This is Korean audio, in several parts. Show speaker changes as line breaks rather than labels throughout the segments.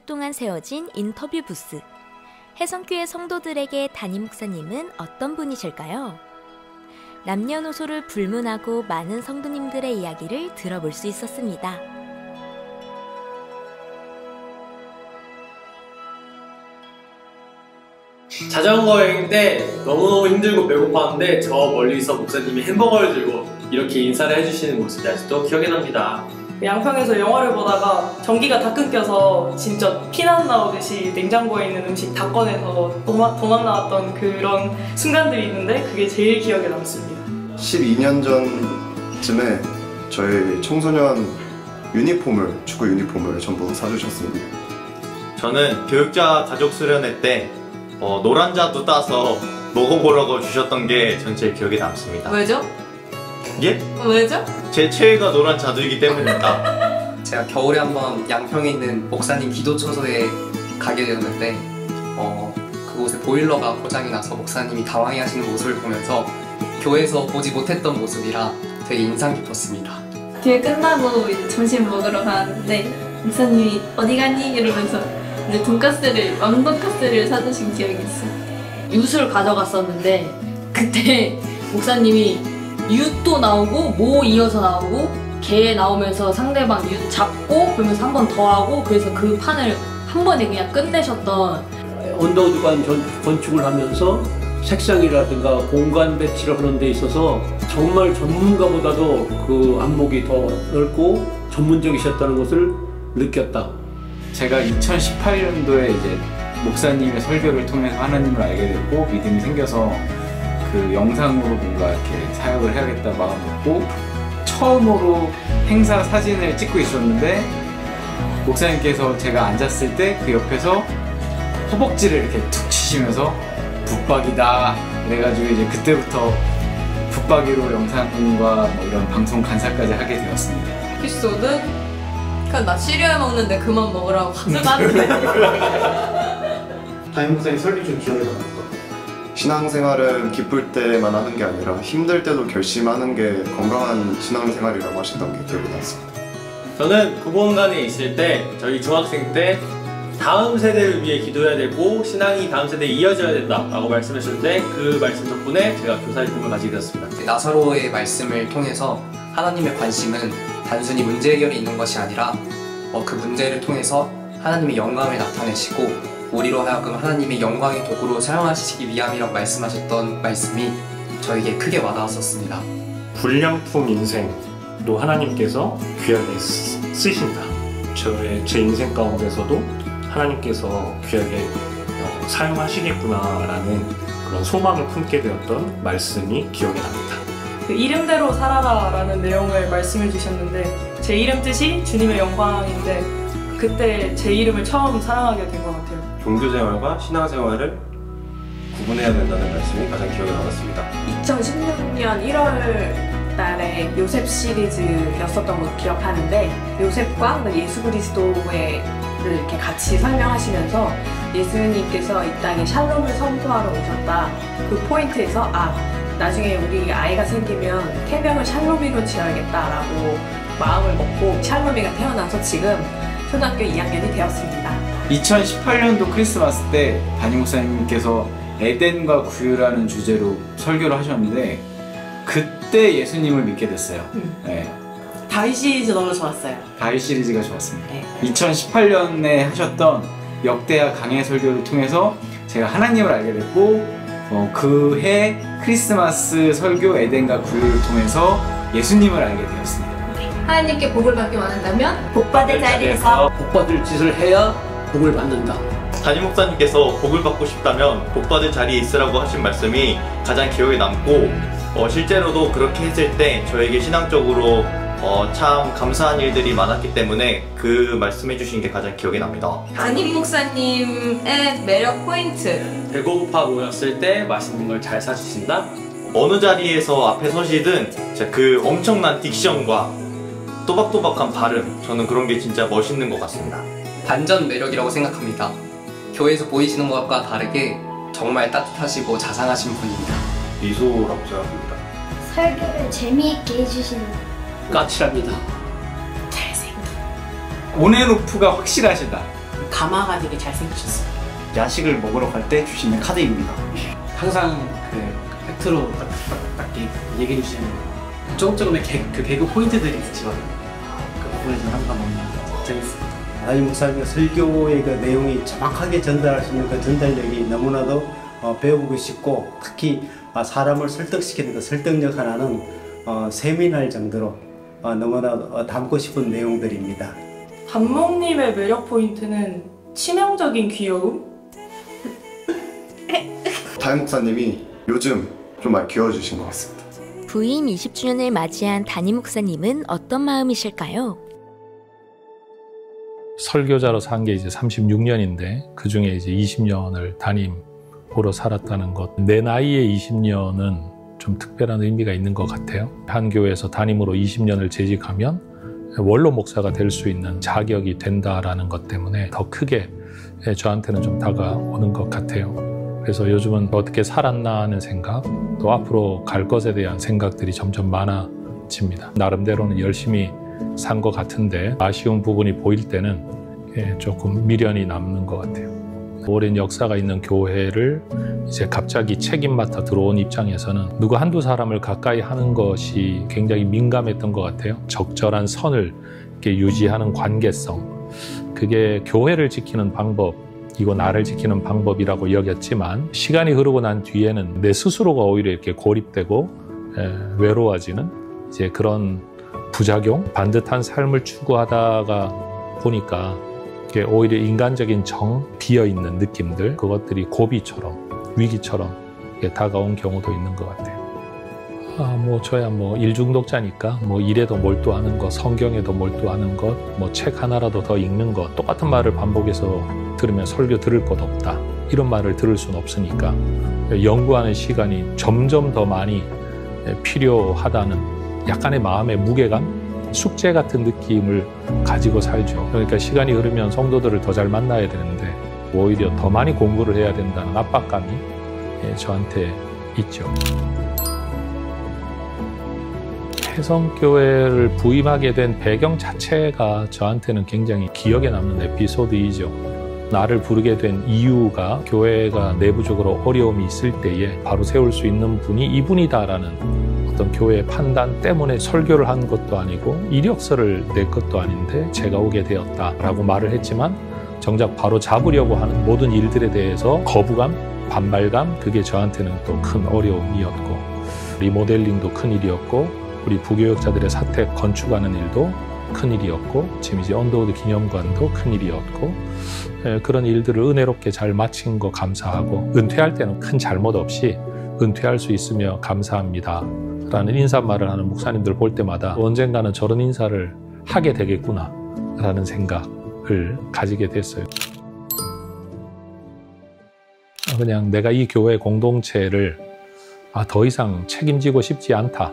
주 동안 세워진 인터뷰 부스. 해성교회 성도들에게 담임 목사님은 어떤 분이실까요? 남녀노소를 불문하고 많은 성도님들의 이야기를 들어볼 수 있었습니다.
자전거 여행 때 너무너무 힘들고 배고팠는데 저 멀리서 목사님이 햄버거를 들고 이렇게 인사를 해주시는 모습이 아직도 기억에 납니다.
양평에서 영화를 보다가 전기가 다 끊겨서 진짜 피난 나오듯이 냉장고에 있는 음식 다 꺼내서 도망 나왔던 그런 순간들이 있는데 그게 제일 기억에 남습니다.
12년 전쯤에 저희 청소년 축구 유니폼을 전부 사주셨습니다.
저는 교육자 가족 수련회 때 노란자도 따서 먹어보라고 주셨던 게 전 제일 기억에 남습니다.
왜죠?
예?
왜죠?
제 최애가 노란자두이기 때문입니다.
제가 겨울에 한번 양평에 있는 목사님 기도처소에 가게 되었는데 그곳에 보일러가 고장이 나서 목사님이 당황해하시는 모습을 보면서 교회에서 보지 못했던 모습이라 되게 인상 깊었습니다.
교회 끝나고 이제 점심 먹으러 가는데 목사님이 어디 가니? 이러면서 이제 왕돈가스를 사주신 기억이 있어요.
윷을 가져갔었는데 그때 목사님이 윷도 나오고 모 이어서 나오고 개 나오면서 상대방 윷 잡고 그러면서 한 번 더 하고 그래서 그 판을 한 번에 그냥 끝내셨던.
언더우드관 건축을 하면서 색상이라든가 공간 배치를 하는 데 있어서 정말 전문가보다도 그 안목이 더 넓고 전문적이셨다는 것을 느꼈다.
제가 2018년도에 이제 목사님의 설교를 통해서 하나님을 알게 됐고 믿음이 생겨서 그 영상으로 뭔가 이렇게 사역을 해야겠다 마음 먹고 처음으로 행사 사진을 찍고 있었는데 목사님께서 제가 앉았을 때 그 옆에서 허벅지를 이렇게 툭 치시면서 붙박이다 그래가지고 이제 그때부터 붙박이로 영상과 뭐 이런 방송 간사까지 하게 되었습니다.
에피소드? 그냥 나 시리얼 먹는데 그만 먹으라고 가져가는데.
담임 목사님 설교 좀 기억에 남았던.
신앙생활은 기쁠 때만 하는 게 아니라 힘들 때도 결심하는 게 건강한 신앙생활이라고 하셨던 게 기억이 났습니다.
저는 구본관에 있을 때 저희 중학생 때 다음 세대를 위해 기도해야 되고 신앙이 다음 세대에 이어져야 된다라고 말씀하셨는데 그 말씀 덕분에 제가 교사의 꿈을 가지게 되었습니다.
나사로의 말씀을 통해서 하나님의 관심은 단순히 문제 해결이 있는 것이 아니라 그 문제를 통해서 하나님의 영광을 나타내시고 우리로 하여금 하나님의 영광의 도구로 사용하시기 위함이라고 말씀하셨던 말씀이 저에게 크게 와닿았었습니다.
불량품 인생도 하나님께서 귀하게 쓰신다. 제 인생 가운데서도 하나님께서 귀하게 사용하시겠구나라는 그런 소망을 품게 되었던 말씀이 기억에 납니다.
그 이름대로 살아라 라는 내용을 말씀해 주셨는데 제 이름 뜻이 주님의 영광인데 그때 제 이름을 처음 사랑하게 된 것 같아요.
종교생활과 신앙생활을 구분해야 된다는 말씀이 가장 기억에 남았습니다.
2016년 1월 달에 요셉 시리즈였었던 걸 기억하는데 요셉과 예수 그리스도를 이렇게 같이 설명하시면서 예수님께서 이 땅에 샬롬을 선포하러 오셨다. 그 포인트에서 나중에 우리 아이가 생기면 태명을 샬롬이로 지어야겠다라고 마음을 먹고 샬롬이가 태어나서 지금 초등학교 2학년이 되었습니다.
2018년도 크리스마스 때 담임 목사님께서 에덴과 구유라는 주제로 설교를 하셨는데 그때 예수님을 믿게 됐어요. 네.
다윗 시리즈 너무 좋았어요.
다윗 시리즈가 좋았습니다.
네.
2018년에 하셨던 역대하 강해 설교를 통해서 제가 하나님을 알게 됐고 그해 크리스마스 설교 에덴과 구유를 통해서 예수님을 알게 되었습니다.
하나님께 복을 받기 원한다면
복받을 자리에서
복받을 짓을 해야 복을 받는다.
담임 목사님께서 복을 받고 싶다면 복받을 자리에 있으라고 하신 말씀이 가장 기억에 남고 실제로도 그렇게 했을 때 저에게 신앙적으로 참 감사한 일들이 많았기 때문에 그 말씀해 주신 게 가장 기억에 납니다.
담임 목사님의 매력 포인트.
배고파 모였을 때 맛있는 걸 잘 사주신다?
어느 자리에서 앞에 서시든 그 엄청난 딕션과 또박또박한 발음, 저는 그런 게 진짜 멋있는 것 같습니다.
반전 매력이라고 생각합니다. 교회에서 보이시는 것과 다르게 정말 따뜻하시고 자상하신 분입니다.
미소라고 생각합니다.
설교를 재미있게 해주시는
까칠합니다.
온앤오프가 확실하시다.
가마가 되게 잘생기셨어요.
야식을 먹으러 갈 때 주시는 카드입니다.
항상 그 팩트로 딱 얘기해 주시는 조금의 그 개그 포인트들이 있으시거든요. 그 부분에 좀 항상 너무 재밌습니다.
담임 목사님의 설교의 그 내용이 정확하게 전달할 수 있는 그 전달력이 너무나도 배워보고 싶고, 특히 사람을 설득시키는 그 설득력 하나는 세미날 정도로 너무나 담고 싶은 내용들입니다.
단목님의 매력 포인트는 치명적인 귀여움?
담임 목사님이 요즘 좀 많이 귀여워지신 것 같습니다.
부임 20주년을 맞이한 담임 목사님은 어떤 마음이실까요?
설교자로 산 게 이제 36년인데 그 중에 이제 20년을 담임으로 살았다는 것. 내 나이에 20년은 좀 특별한 의미가 있는 것 같아요. 한 교회에서 담임으로 20년을 재직하면 원로 목사가 될 수 있는 자격이 된다라는 것 때문에 더 크게 저한테는 좀 다가오는 것 같아요. 그래서 요즘은 어떻게 살았나 하는 생각, 또 앞으로 갈 것에 대한 생각들이 점점 많아집니다. 나름대로는 열심히 산 것 같은데 아쉬운 부분이 보일 때는 조금 미련이 남는 것 같아요. 오랜 역사가 있는 교회를 이제 갑자기 책임 맡아 들어온 입장에서는 누구 한두 사람을 가까이 하는 것이 굉장히 민감했던 것 같아요. 적절한 선을 이렇게 유지하는 관계성, 그게 교회를 지키는 방법이고 나를 지키는 방법이라고 여겼지만 시간이 흐르고 난 뒤에는 내 스스로가 오히려 이렇게 고립되고 외로워지는 이제 그런 부작용, 반듯한 삶을 추구하다가 보니까 오히려 인간적인 정, 비어있는 느낌들, 그것들이 고비처럼, 위기처럼 다가온 경우도 있는 것 같아요. 저야 일중독자니까 일에도 몰두하는 것, 성경에도 몰두하는 것, 책 하나라도 더 읽는 것, 똑같은 말을 반복해서 들으면 설교 들을 것 없다. 이런 말을 들을 수는 없으니까 연구하는 시간이 점점 더 많이 필요하다는 약간의 마음의 무게감, 숙제 같은 느낌을 가지고 살죠. 그러니까 시간이 흐르면 성도들을 더 잘 만나야 되는데 오히려 더 많이 공부를 해야 된다는 압박감이 저한테 있죠. 혜성교회를 부임하게 된 배경 자체가 저한테는 굉장히 기억에 남는 에피소드이죠. 나를 부르게 된 이유가 교회가 내부적으로 어려움이 있을 때에 바로 세울 수 있는 분이 이분이다라는 어떤 교회의 판단 때문에 설교를 한 것도 아니고 이력서를 낼 것도 아닌데 제가 오게 되었다라고 말을 했지만 정작 바로 잡으려고 하는 모든 일들에 대해서 거부감, 반발감, 그게 저한테는 또 큰 어려움이었고, 리모델링도 큰 일이었고, 우리 부교역자들의 사택 건축하는 일도 큰 일이었고, 지금 이제 언더우드 기념관도 큰 일이었고, 그런 일들을 은혜롭게 잘 마친 거 감사하고, 은퇴할 때는 큰 잘못 없이 은퇴할 수 있으며 감사합니다 라는 인사말을 하는 목사님들 볼 때마다 언젠가는 저런 인사를 하게 되겠구나 라는 생각을 가지게 됐어요. 그냥 내가 이 교회 공동체를 더 이상 책임지고 싶지 않다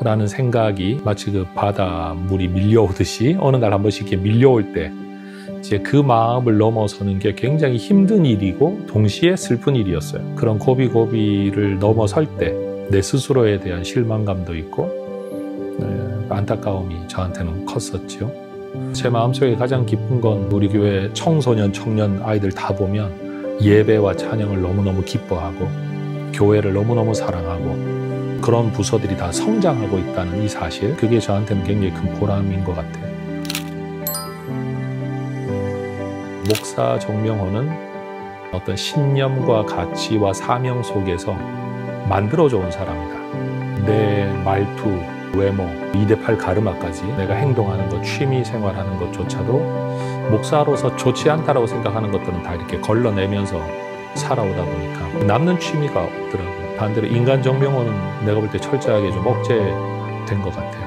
라는 생각이 마치 그 바닷물이 밀려오듯이 어느 날 한 번씩 이렇게 밀려올 때 이제 그 마음을 넘어서는 게 굉장히 힘든 일이고 동시에 슬픈 일이었어요. 그런 고비고비를 넘어설 때 내 스스로에 대한 실망감도 있고 안타까움이 저한테는 컸었죠. 제 마음속에 가장 기쁜 건 우리 교회 청소년, 청년 아이들 다 보면 예배와 찬양을 너무너무 기뻐하고 교회를 너무너무 사랑하고 그런 부서들이 다 성장하고 있다는 이 사실, 그게 저한테는 굉장히 큰 보람인 것 같아요. 목사 정명호는 어떤 신념과 가치와 사명 속에서 만들어져 온 사람이다. 내 말투, 외모, 2대8 가르마까지 내가 행동하는 것, 취미 생활하는 것조차도 목사로서 좋지 않다라고 생각하는 것들은 다 이렇게 걸러내면서 살아오다 보니까 남는 취미가 없더라고요. 반대로 인간 정명호는 내가 볼 때 철저하게 좀 억제된 것 같아요.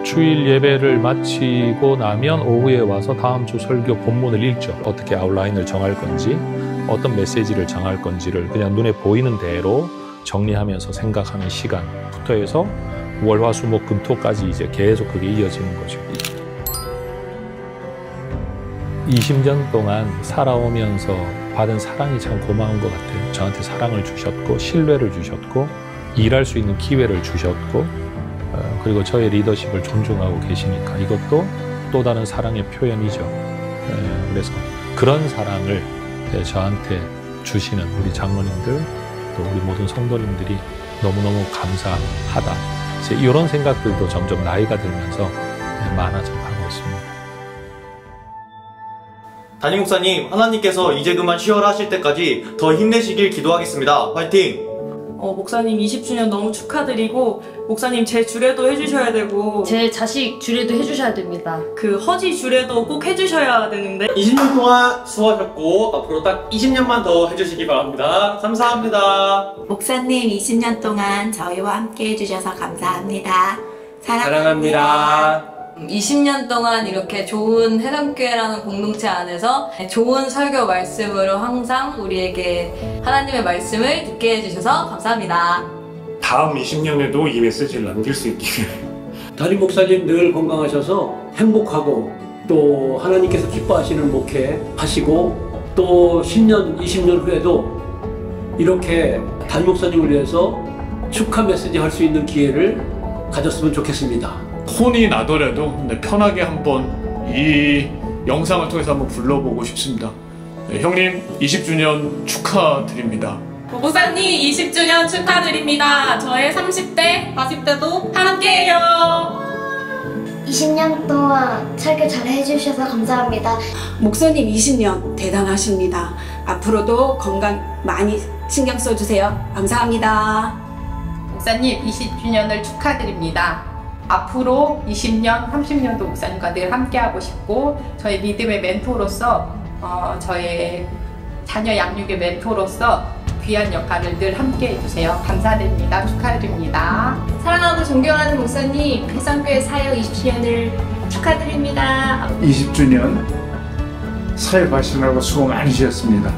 주일 예배를 마치고 나면 오후에 와서 다음 주 설교 본문을 읽죠. 어떻게 아웃라인을 정할 건지, 어떤 메시지를 정할 건지를 그냥 눈에 보이는 대로 정리하면서 생각하는 시간부터 해서 월화수목금토까지 이제 계속 그게 이어지는 거죠. 20년 동안 살아오면서 받은 사랑이 참 고마운 것 같아요. 저한테 사랑을 주셨고 신뢰를 주셨고 일할 수 있는 기회를 주셨고 그리고 저의 리더십을 존중하고 계시니까 이것도 또 다른 사랑의 표현이죠. 그래서 그런 사랑을 저한테 주시는 우리 장로님들 또 우리 모든 성도님들이 너무너무 감사하다. 이런 생각들도 점점 나이가 들면서 많아져 가고 있습니다.
담임 목사님, 하나님께서 이제 그만 쉬어라 하실 때까지 더 힘내시길 기도하겠습니다. 화이팅!
목사님 20주년 너무 축하드리고, 목사님 제 주례도 해주셔야 되고,
제 자식 주례도 해주셔야 됩니다.
그 허지 주례도 꼭 해주셔야 되는데
20년 동안 수고하셨고 앞으로 딱 20년만 더 해주시기 바랍니다. 감사합니다.
목사님 20년 동안 저희와 함께 해주셔서 감사합니다.
사랑합니다.
20년 동안 이렇게 좋은 해성교회라는 공동체 안에서 좋은 설교 말씀으로 항상 우리에게 하나님의 말씀을 듣게 해주셔서 감사합니다.
다음 20년에도 이 메시지를 남길 수 있기를.
담임 목사님 늘 건강하셔서 행복하고 또 하나님께서 기뻐하시는 목회 하시고 또 10년, 20년 후에도 이렇게 담임 목사님을 위해서 축하 메시지 할 수 있는 기회를 가졌으면 좋겠습니다.
혼이 나더라도 편하게 한번 이 영상을 통해서 한번 불러보고 싶습니다. 형님 20주년 축하드립니다.
목사님 20주년 축하드립니다. 저의 30대, 40대도 함께해요.
20년 동안 설교 잘 해주셔서 감사합니다.
목사님 20년 대단하십니다. 앞으로도 건강 많이 신경 써주세요. 감사합니다.
목사님 20주년을 축하드립니다. 앞으로 20년, 30년도 목사님과 늘 함께하고 싶고 저희 믿음의 멘토로서 저의 자녀 양육의 멘토로서 귀한 역할을 늘 함께해 주세요. 감사드립니다. 축하드립니다.
사랑하고 존경하는 목사님, 해성교회 사역 20주년을 축하드립니다.
20주년 사역하시느라고 수고 많으셨습니다.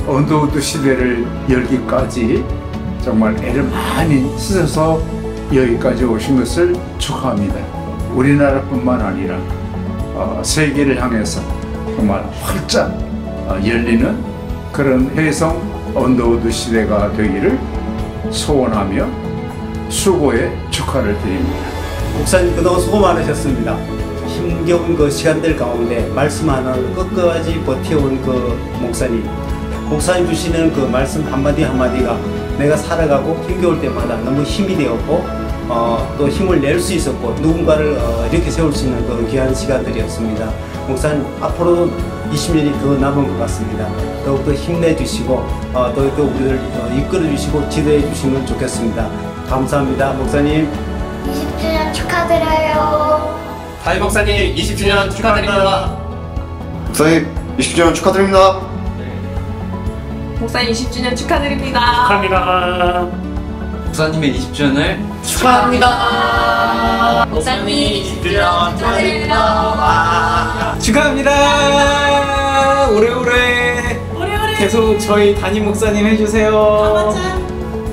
언더우드 시대를 열기까지 정말 애를 많이 쓰셔서 여기까지 오신 것을 축하합니다. 우리나라뿐만 아니라 세계를 향해서 정말 활짝 열리는 그런 해성 언더우드 시대가 되기를 소원하며 수고의 축하를 드립니다.
목사님 그동안 수고 많으셨습니다. 힘겨운 그 시간들 가운데 말씀 하나를 끝까지 버텨온 그 목사님 주시는 그 말씀 한마디 한마디가 내가 살아가고 힘겨울 때마다 너무 힘이 되었고 또 힘을 낼 수 있었고 누군가를 이렇게 세울 수 있는 그런 귀한 시간들이었습니다. 목사님 앞으로도 20년이 더 남은 것 같습니다. 더욱더 힘내주시고 더욱더 우리를 이끌어주시고 지도해주시면 좋겠습니다. 감사합니다. 목사님
20주년 축하드려요.
담임 목사님 20주년 축하드립니다.
목사님 20주년 축하드립니다.
목사님 20주년 축하드립니다.
축하합니다.
목사님의 20주년을
축하합니다.
목사님
20주년 축하드립니다.
축하합니다. 오래오래 계속 저희 담임 목사님 해주세요.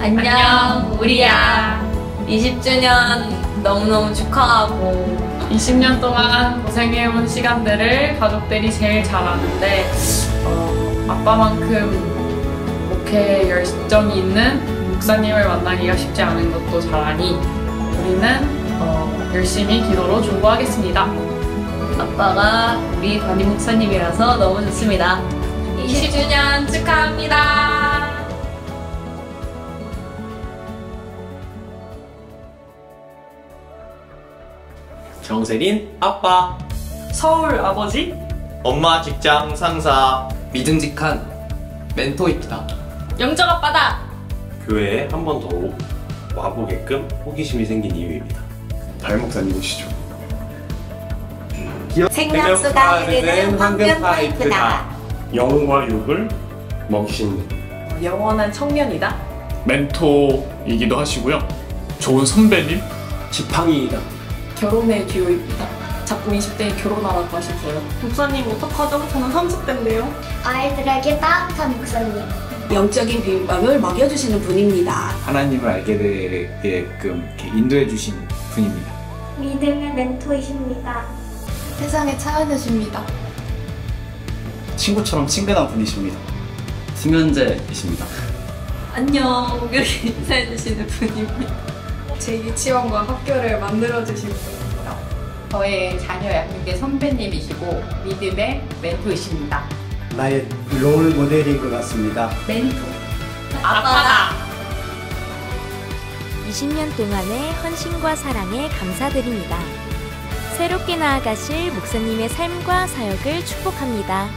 안녕 우리야. 20주년 너무너무 축하하고
20년 동안 고생해온 시간들을 가족들이 제일 잘 아는데 아빠만큼 목회에 열정이 있는 목사님을 만나기가 쉽지 않은 것도 잘 아니 우리는 열심히 기도로 중보하겠습니다.
아빠가 우리 담임 목사님이라서 너무 좋습니다.
20주년 축하합니다.
정세린 아빠,
서울 아버지,
엄마 직장 상사,
믿음직한 멘토입니다.
영적 아빠다.
교회에 한 번 더 와보게끔 호기심이 생긴 이유입니다.
담임 목사님이시죠.
생명수가 흐르는 황금 파이프다.
영과 육을 먹이신
영원한 청년이다.
멘토이기도 하시고요. 좋은 선배님,
지팡이이다.
결혼의 듀오입니다. 자꾸 20대에 결혼하라고 하셨어요. 목사님 어떡하죠? 저는 30대인데요.
아이들에게 따뜻한 목사님.
영적인 비빔밥을 먹여주시는 분입니다.
하나님을 알게 되게끔 인도해 주신 분입니다.
믿음의 멘토이십니다.
세상의 차연우십니다.
친구처럼 친근한 분이십니다. 수면제이십니다.
안녕 이렇게 인사해주시는 분입니다.
제 유치원과 학교를 만들어주신 분입니다.
저의 자녀 양육의 선배님이시고 믿음의 멘토이십니다.
나의 롤 모델인 것 같습니다.
멘토. 아빠다.
20년 동안의 헌신과 사랑에 감사드립니다. 새롭게 나아가실 목사님의 삶과 사역을 축복합니다.